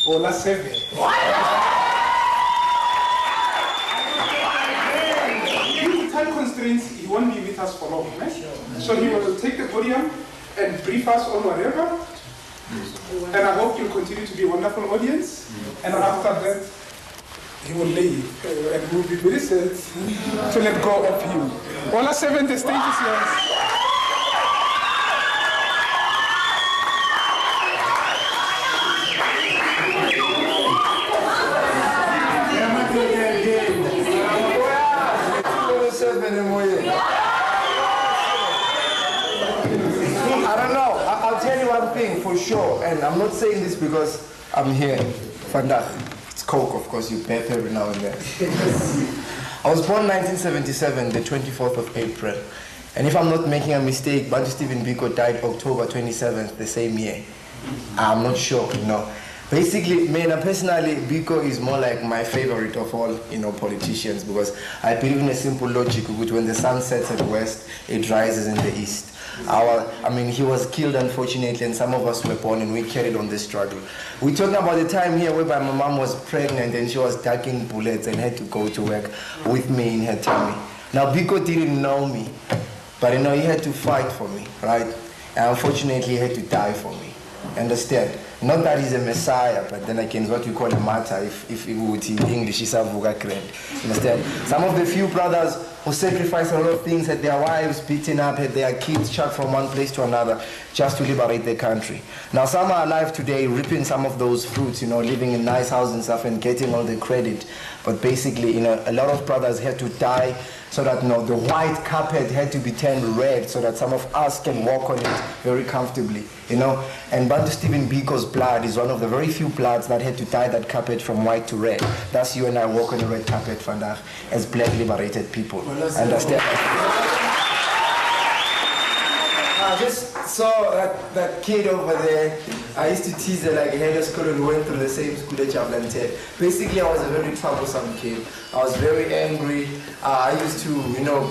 Ola 7. Due to time constraints, he won't be with us for long. Right? So he will take the podium and brief us on whatever. And I hope you'll continue to be a wonderful audience. And after that, he will leave. And we'll be very sad to let go of you. Ola 7, the stage is yours. I don't know. I'll tell you one thing for sure, and I'm not saying this because I'm here. Vandaag. It's Coke, of course. You pep every now and then. I was born 1977, the 24th of April. And if I'm not making a mistake, Bantu Stephen Biko died October 27th, the same year. I'm not sure, you know. Basically, personally, Biko is more like my favorite of all, politicians, because I believe in a simple logic, which when the sun sets at the west, it rises in the east. He was killed, unfortunately, and some of us were born, and we carried on this struggle. We're talking about the time here whereby my mom was pregnant, and she was ducking bullets and had to go to work with me in her tummy. Now, Biko didn't know me, but he had to fight for me, right? And unfortunately, he had to die for me. Understand? Not that he's a messiah, but then again, what we call a martyr, if we would in English, is a Understand? Some of the few brothers who sacrificed a lot of things, had their wives beaten up, had their kids chucked from one place to another, just to liberate their country. Now, some are alive today, reaping some of those fruits, living in nice houses and stuff and getting all the credit. But basically, a lot of brothers had to die so that the white carpet had to be turned red so that some of us can walk on it very comfortably, And Bantu Stephen Biko's blood is one of the very few bloods that had to dye that carpet from white to red. Thus you and I walk on the red carpet, Vandaag, as black liberated people. Understand? I just saw that kid over there. I used to tease her like head of school and went through the same school at Chablante. Basically, I was a very troublesome kid. I was very angry. I used to,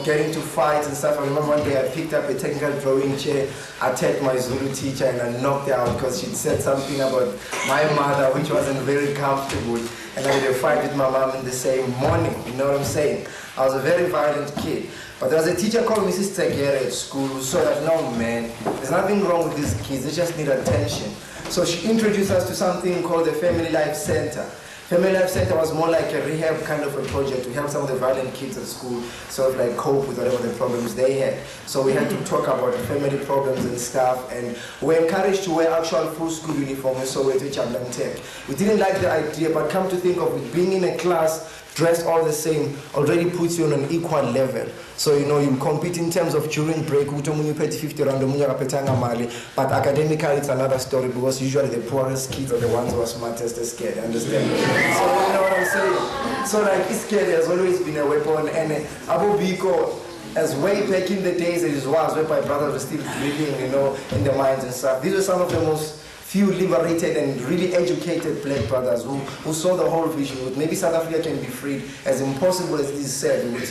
get into fights and stuff. I remember one day I picked up a technical drawing chair, attacked my Zulu teacher, and I knocked her out because she'd said something about my mother which wasn't very comfortable. And I had a fight with my mom in the same morning. You know what I'm saying? I was a very violent kid. But there was a teacher called Mrs. Tegere at school who saw that, no man, there's nothing wrong with these kids, they just need attention. So she introduced us to something called the Family Life Center. Family Life Center was more like a rehab kind of a project to help some of the violent kids at school sort of like cope with whatever the problems they had. So we had to talk about family problems and stuff, and we were encouraged to wear actual full school uniform and so we to Tech. We didn't like the idea, but come to think of it, being in a class dressed all the same already puts you on an equal level. So you compete in terms of during break, but academically it's another story because usually the poorest kids are the ones who are smartest and scared, understand? So you know what I'm saying? So like scared has always been a weapon, and Abu Biko, as way back in the days it was where my brothers were still breathing, in the mines and stuff. These are some of the most few liberated and really educated black brothers who saw the whole vision with maybe South Africa can be freed, as impossible as this is said, which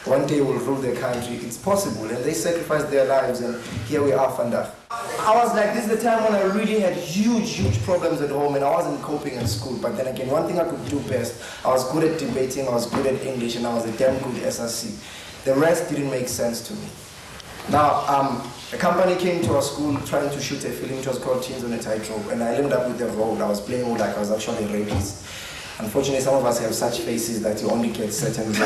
one day will rule the country. It's possible, and they sacrificed their lives, and here we are, Vandaag. I was like, this is the time when I really had huge problems at home, and I wasn't coping in school. But then again, one thing I could do best, I was good at debating, I was good at English, and I was a damn good SRC. The rest didn't make sense to me. Now, a company came to our school trying to shoot a film which was called Teens on a Tightrope, and I ended up with the role. I was playing like I was actually a rapist. Unfortunately, some of us have such faces that you only get certain roles.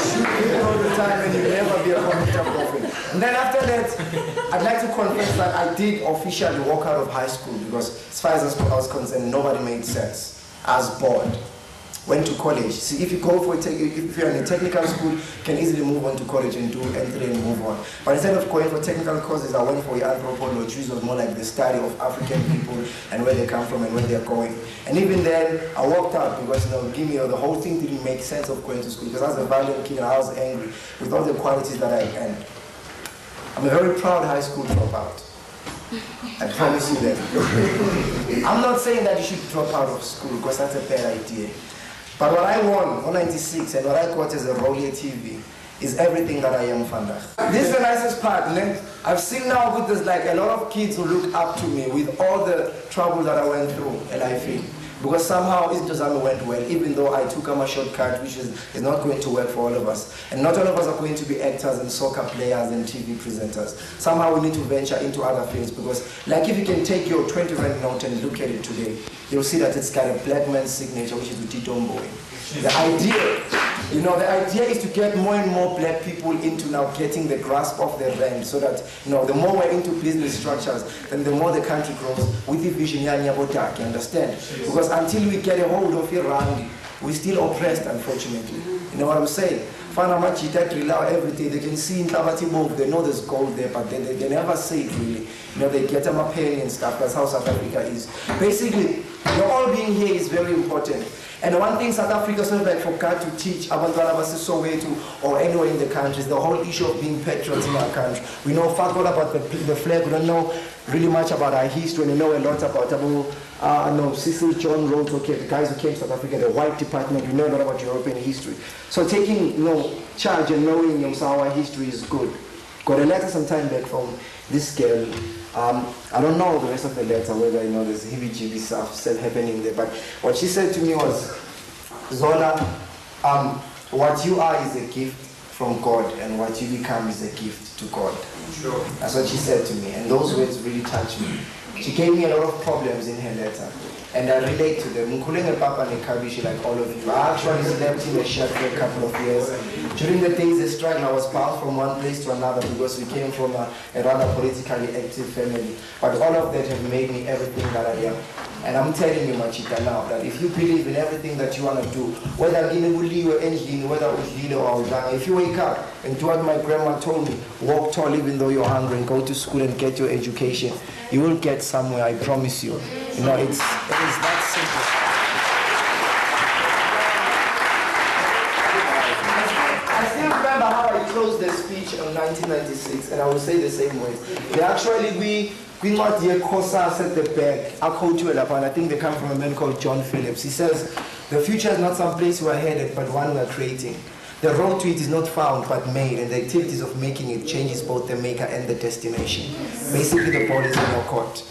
Shoot people all the time and you never be a computer prophet. And then after that, I'd like to confess that I did officially walk out of high school because as far as I was concerned, nobody made sense. I was bored. Went to college. See, if you go for if you're in a technical school, you can easily move on to college and do N3 and move on. But instead of going for technical courses, I went for anthropology, which was more like the study of African people and where they come from and where they're going. And even then, I walked out because the whole thing didn't make sense of going to school because I was a violent kid and I was angry with all the qualities that I had. I'm a very proud high school dropout. I promise you that. I'm not saying that you should drop out of school because that's a bad idea. But what I won 96 and what I got as a Roller TV is everything that I am, Vandag. This is the nicest part, ne? I've seen now with this, like a lot of kids who look up to me with all the trouble that I went through, and I feel. Because somehow it just went well, even though I took a shortcut, which is not going to work for all of us. And not all of us are going to be actors and soccer players and TV presenters. Somehow we need to venture into other things, because like if you can take your 20 rand note and look at it today, you'll see that it's got a black man's signature, which is Utitomboy. The idea is to get more and more black people into now getting the grasp of the rand, so that the more we're into business structures, then the more the country grows with the vision. You understand? Because until we get a hold of your rand, we're still oppressed, unfortunately. You know what I'm saying? Fanamachita drill out every day. They can see in Tabati move, they know there's gold there, but they never say it really. They get them a penny and stuff. That's how South Africa is. Basically, all being here is very important. And one thing South Africa sort of like forgot to teach Abantwana Soweto or anywhere in the country is the whole issue of being patriots in our country. We know fuck all about the flag. We don't know really much about our history. And we know a lot about Cecil John Rhodes, okay, the guys who came to South Africa, the white department. We know a lot about European history. So taking charge and knowing how our history is good. Got a letter some time back from this girl. I don't know the rest of the letter, whether there's heebie-jeebie stuff still happening there, but what she said to me was, Zola, what you are is a gift from God, and what you become is a gift to God. Sure. That's what she said to me, and those words really touched me. She gave me a lot of problems in her letter, and I relate to them. Nkulenge Papa Nekabishi, like all of you. I actually slept in a shed for a couple of years. During the days of struggle, I was bounced from one place to another because we came from a rather politically active family. But all of that have made me everything that I am. And I'm telling you, Machita, now that if you believe in everything that you want to do, whether if you wake up and do what my grandma told me, walk tall even though you're hungry, and go to school and get your education, you will get somewhere, I promise you. It is that simple. I still remember how I closed the speech in 1996, and I will say the same way. They actually, we not here Kosa at the back. I think they come from a man called John Phillips. He says, the future is not some place we're headed, but one we're creating. The road to it is not found, but made, and the activities of making it changes both the maker and the destination. Basically, the ball is in your court.